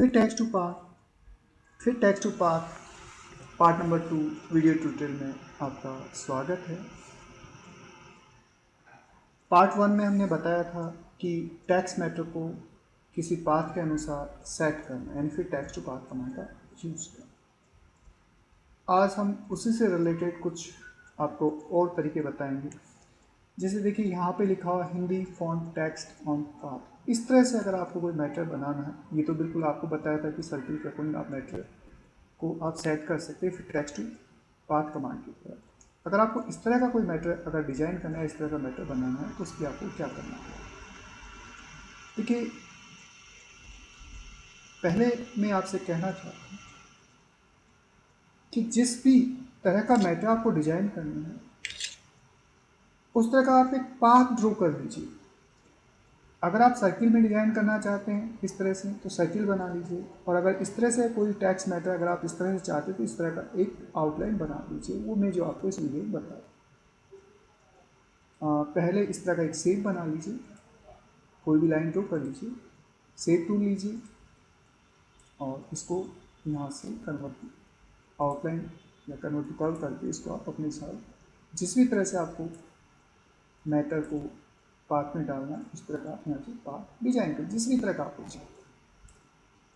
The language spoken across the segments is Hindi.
फिर text to path part number 2 video tutorial में आपका स्वागत है। पार्ट 1 में हमने बताया था कि टेक्स्ट मैटर को किसी पाथ के अनुसार सेट करना, यानी फिर टेक्स्ट टू पाथ कमांड का यूज करना। आज हम उसी से रिलेटेड कुछ आपको और तरीके बताएंगे। जैसे देखिए यहाँ पे लिखा हुआ Hindi font text on path. इस तरह से अगर आपको कोई मैटर बनाना है, ये तो बिल्कुल आपको बताया था कि सर्किल के अकॉर्डिंग आप मैटर को आप सेट कर सकते हैं फिर टेक्स्ट टू पाथ कमांड की तरह। अगर आपको इस तरह का कोई मैटर अगर डिजाइन करना है, इस तरह का मैटर बनाना है, तो उसकी आपको क्या करना है। देखिए, पहले मैं आपसे कहना चाहता हूँ कि जिस भी तरह का मैटर आपको डिजाइन करना है, उस तरह का आप एक पाथ ड्रॉ कर लीजिए। अगर आप सर्किल में डिजाइन करना चाहते हैं इस तरह से, तो सर्किल बना लीजिए। और अगर इस तरह से कोई टेक्स्ट मैटर अगर आप इस तरह से चाहते हैं, तो इस तरह का एक आउटलाइन बना लीजिए। वो मैं जो आपको इस वीडियो में बताया। पहले इस तरह का एक शेप बना लीजिए, कोई भी लाइन ड्रॉ कर लीजिए, शेप टूल लीजिए और इसको यहाँ से कन्वर्ट आउटलाइन या कन्वर्ट टू कर्व करके इसको आप अपने साथ जिस भी तरह से आपको मैटर को पाथ में डालना है, उस तरह का आप यहाँ से पाथ डिजाइन कर, जिस भी तरह का आपको चाहिए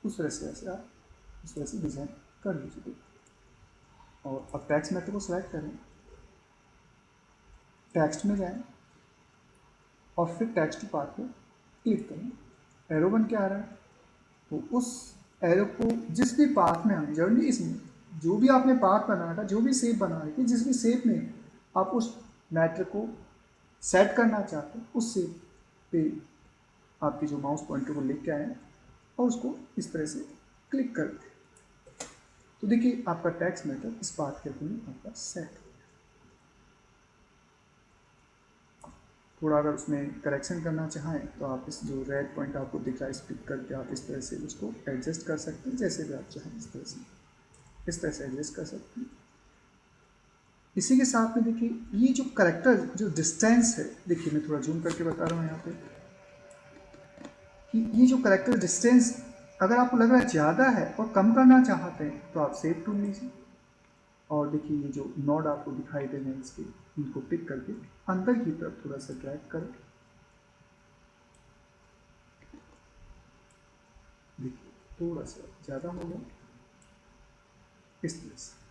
उस तरह से ऐसे आप इस तरह से डिजाइन कर लीजिए। और अब टेक्स्ट मैटर को सिलेक्ट करें, टेक्स्ट में जाएं और फिर टेक्स्ट टू पाथ को क्लिक करें। एरो बन के आ रहा है, तो उस एरो को जिस भी पाथ में आने जरूरी, इसमें जो भी आपने पाथ बनाया था, जो भी शेप बना रही थी, जिस भी शेप में आप उस मैटर को सेट करना चाहते हैं, उस शेप पे आपकी जो माउस पॉइंटर को लेके आए और उसको इस तरह से क्लिक कर दें। तो देखिए आपका टेक्स्ट मैटर इस पाथ के अकॉर्डिंग आपका सेट। थोड़ा अगर उसमें करेक्शन करना चाहें तो आप इस जो रेड पॉइंट आपको दिख रहा है, इस पिक करके आप इस तरह से उसको एडजस्ट कर सकते हैं, जैसे भी आप चाहें इस तरह से एडजस्ट कर सकते हैं। इसी के साथ में देखिए ये जो करेक्टर जो डिस्टेंस है, देखिए मैं थोड़ा जूम करके बता रहा हूँ यहाँ पे कि ये जो करेक्टर डिस्टेंस अगर आपको लग रहा है ज़्यादा है और कम करना चाहते हैं, तो आप सेव टूल लीजिए और देखिए ये जो नोड आपको दिखाई दे रहे हैं इसके, इनको पिक करके अंदर की तरफ थोड़ा सा ड्रैग करें। देखिए थोड़ा सा ज़्यादा हो गया इस तरह से।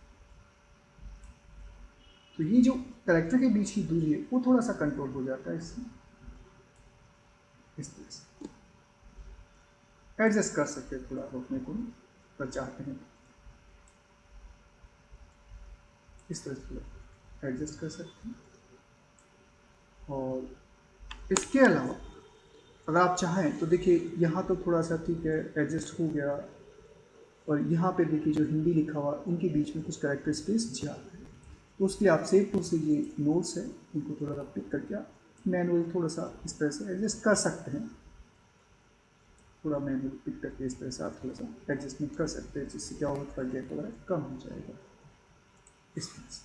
तो ये जो करेक्टर के बीच की दूरी है वो थोड़ा सा कंट्रोल हो जाता है इससे, इस तरह से एडजस्ट कर सकते हैं थोड़ा रोकने को अगर चाहते हैं, इस तरह से थोड़ा एडजस्ट कर सकते हैं। और इसके अलावा अगर आप चाहें तो देखिए यहाँ तो थोड़ा सा ठीक है एडजस्ट हो गया, और यहाँ पे देखिए जो हिंदी लिखा हुआ इनके बीच में कुछ करेक्टर स्पेस ज़्यादा है, तो उसके लिए आप सेव टूल से ये नोट्स है इनको थोड़ा सा पिक करके आप मैनुअल थोड़ा सा इस तरह से एडजस्ट कर सकते हैं। थोड़ा मैनुअल पिक करके इस तरह से आप थोड़ा सा एडजस्टमेंट कर सकते हैं, जिससे क्या होगा थोड़ा गैप वगैरह कम हो जाएगा इस तरह से।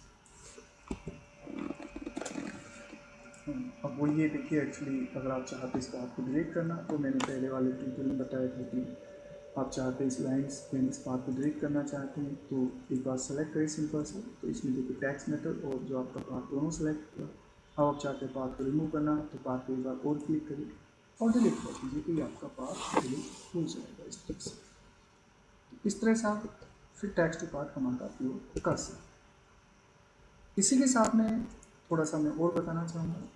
अब वो ये देखिए एक्चुअली अगर आप चाहते इस पाथ को डिलीट करना, तो मैंने पहले वाले ट्यूटोरियल में बताया था कि आप चाहते इस लाइन्स यानी इस पाथ को डिलीट करना चाहते हैं, तो एक बार सेलेक्ट करें सिंपल से। तो इसमें देखिए टेक्स्ट मेथड और जो आपका पाथ दोनों सेलेक्ट हुआ। अब आप चाहते हैं पाथ को रिमूव करना, तो पाथ को एक बार और क्लिक करिए और डिलीट कर दीजिए, तो ये आपका पाथ डिलीट हो जाएगा इस तरह से। इस तरह से आप फिर टेक्स्ट टू पाथ कमांड का उपयोग कर सकते हैं। इसी के साथ में थोड़ा सा मैं और बताना चाहूँगा।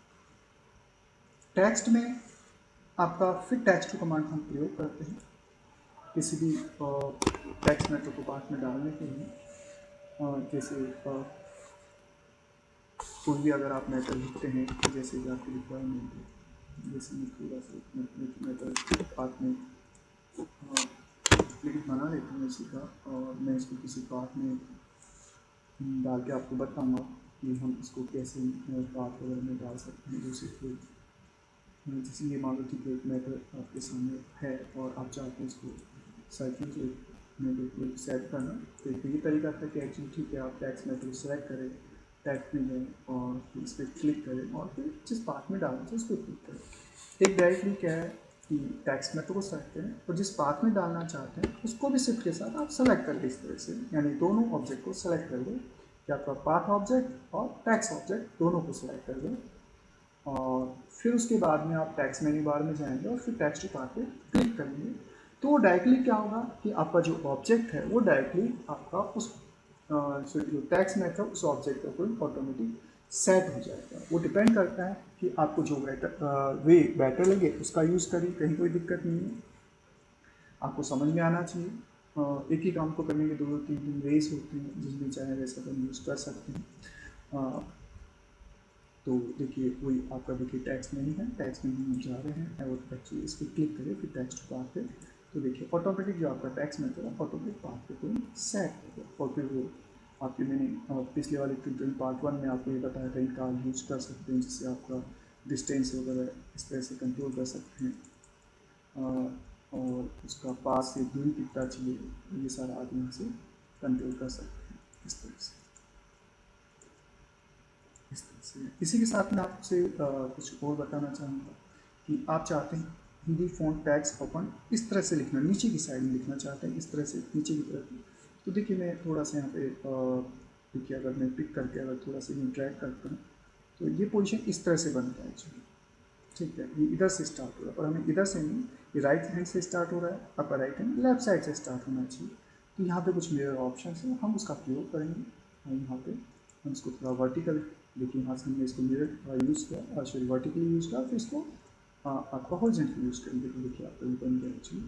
टेक्स्ट में आपका फिर टेक्स्ट टू कमांड हम प्रयोग करते हैं किसी भी टेक्स्ट मैटर को पाथ में डालने के लिए। जैसे कोई भी अगर आप मैटर लिखते हैं, जैसे कि आपकी रिक्वायरमेंट है, जैसे मैं थोड़ा सा मैटर पाथ में लेकिन बना लेता हूँ इसी का, और मैं इसको किसी पाथ में डाल के आपको बताऊँगा कि हम इसको कैसे पाथ वगैरह में डाल सकते हैं। जैसे ये मान लो कि एक मैटर आपके सामने है और आप चाहते हैं इसको सर्किल से मैटर को सेट करना, तो ये तरीका था कि एक्चुअली ठीक है आप टेक्स्ट मैटर को सेलेक्ट करें, टेक्स्ट में जाएँ और फिर इस पर क्लिक करें और फिर जिस पाथ में डालना चाहिए उस पर क्लिक करें। एक डायरेक्टली क्या है कि टैक्स मेथड को सेलेक्ट करें और जिस पाथ में डालना चाहते हैं उसको भी शिफ्ट के साथ आप सेलेक्ट कर लें इस तरह से, यानी दोनों ऑब्जेक्ट को सेलेक्ट कर लें कि आपका पाथ ऑब्जेक्ट और टैक्स ऑब्जेक्ट दोनों को सेलेक्ट कर लें। और फिर उसके बाद में आप टैक्स मेन्यू बार में जाएंगे और फिर टैक्स टू पाथ पे क्लिक करेंगे तो डायरेक्टली क्या होगा कि आपका जो ऑब्जेक्ट है वो डायरेक्टली आपका उस जो टैक्स मेथड उस ऑब्जेक्ट के ऊपर ऑटोमेटिक सेट हो जाएगा। वो डिपेंड करता है कि आपको जो वे बेटर लगे उसका यूज़ करिए, कहीं कोई दिक्कत नहीं है। आपको समझ में आना चाहिए। एक ही काम को करने के दो तीन तीन वेज होते हैं, जिसमें चाहे वैसा हम यूज़ कर सकते हैं। तो देखिए वही आपका देखिए टैक्स मेन्यू है, टैक्स मेन्यू में जा रहे हैं और एक्चुअली इस पर क्लिक करें फिर टैक्स टू पाथ पे, तो देखिए ऑटोमेटिक जो आपका टैक्स मेथड है ऑटोमेटिक पाथ पे कोई सेट हो गया। और फिर वो आपके मैंने पिछले वाले ट्यूटोरियल पार्ट 1 में आपको ये बताया था इनका यूज़ कर सकते हैं जिससे आपका डिस्टेंस वगैरह इस तरह से कंट्रोल कर सकते हैं। और उसका पास से दूरी कितना चाहिए ये सारा आप यहाँ से कंट्रोल कर सकते हैं इस तरह से। इसी के साथ मैं आपसे कुछ और बताना चाहूँगा कि आप चाहते हैं हिंदी फ़ॉन्ट टैग्स ओपन इस तरह से लिखना, नीचे की साइड में लिखना चाहते हैं इस तरह से नीचे की तरफ। तो देखिए मैं थोड़ा सा यहाँ पे देखिए अगर मैं पिक करके अगर थोड़ा सा ये ड्रैग करता हूँ तो ये पोजीशन इस तरह से बनता है एक्चुअली। ठीक है, ये इधर से स्टार्ट हो रहा है और हमें इधर से नहीं, ये राइट हैंड से स्टार्ट हो रहा है, upper right hand left side से स्टार्ट होना चाहिए। तो यहाँ पे कुछ मिरर ऑप्शन है, हम उसका प्रयोग करेंगे। और यहाँ पे हम इसको थोड़ा वर्टिकल, देखिए यहाँ से हमने इसको मिरर यूज़ किया और सॉरी वर्टिकली यूज़ किया, फिर इसको आपका हॉरिजॉन्टली यूज़ करेंगे। तो देखिए आपका ये बन गया actually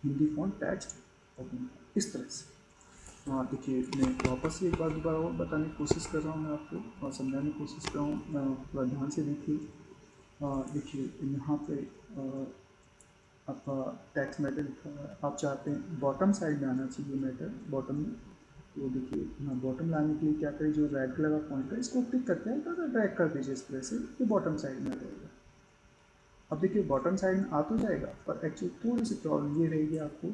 Hindi font text open इस तरह से। देखिए मैं वापस से एक बार दोबारा और बताने की कोशिश कर रहा हूँ मैं आपको और समझाने की कोशिश कर रहा हूँ, थोड़ा ध्यान से देखिए। देखिए यहाँ पे आपका टैक्स मैटर लिखा हुआ है, आप चाहते हैं बॉटम साइड में आना चाहिए मैटर बॉटम में। तो देखिए यहाँ बॉटम लाने के लिए क्या करें, जो रेड कलर का पॉइंट है इसको क्लिक करते हैं तो ड्रैग कर दीजिए इस तरह से, ये बॉटम साइड में आ जाएगा। अब देखिए बॉटम साइड में आ तो जाएगा पर एक्चुअली थोड़ी सी प्रॉब्लम ये रहेगी आपको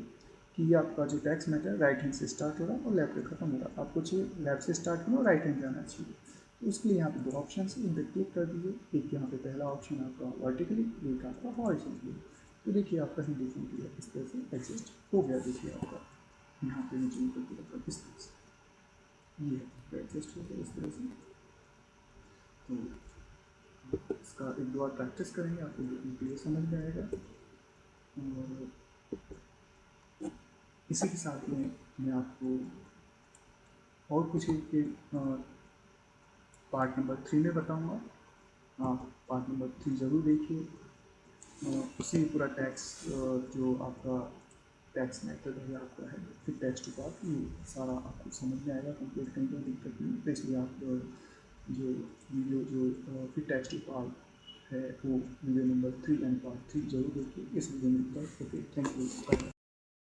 कि ये आपका जो टैक्स मैटर राइट हैंड से स्टार्ट हो रहा है और लेफ्ट पे खत्म हो रहा है। आपको चाहिए लेफ्ट से स्टार्ट करना और राइट हैंड जाना चाहिए। तो उसके लिए यहाँ पे दो ऑप्शन है, इन पर क्लिक कर दीजिए। एक यहाँ पे पहला ऑप्शन आपका वर्टिकली, एक आपका हॉरिजॉन्टली। तो देखिए आपका हिंदी फॉन्ट इस तरह से एडजस्ट हो गया। देखिए आपका यहाँ पे नीचे ऊपर इस तरह से ये एडजस्ट हो गया इस तरह से। तो इसका एक दो बार प्रैक्टिस करेंगे आपको क्लियर समझ में आएगा। और इसी के साथ में मैं आपको और कुछ के पार्ट नंबर 3 में बताऊंगा। आप पार्ट नंबर 3 ज़रूर देखिए। उसी पूरा टैक्स जो आपका टैक्स मेथड है आपका है, फिर टैक्स टू पार्ट ये सारा आपको समझ में आएगा कंप्लीट करने में दिक्कत नहीं। तो इसलिए आप जो वीडियो जो फिर टैक्स टू पार्ट है वो वीडियो नंबर 3 एंड पार्ट 3 जरूर देखिए। इस वीडियो में ओके, थैंक यू।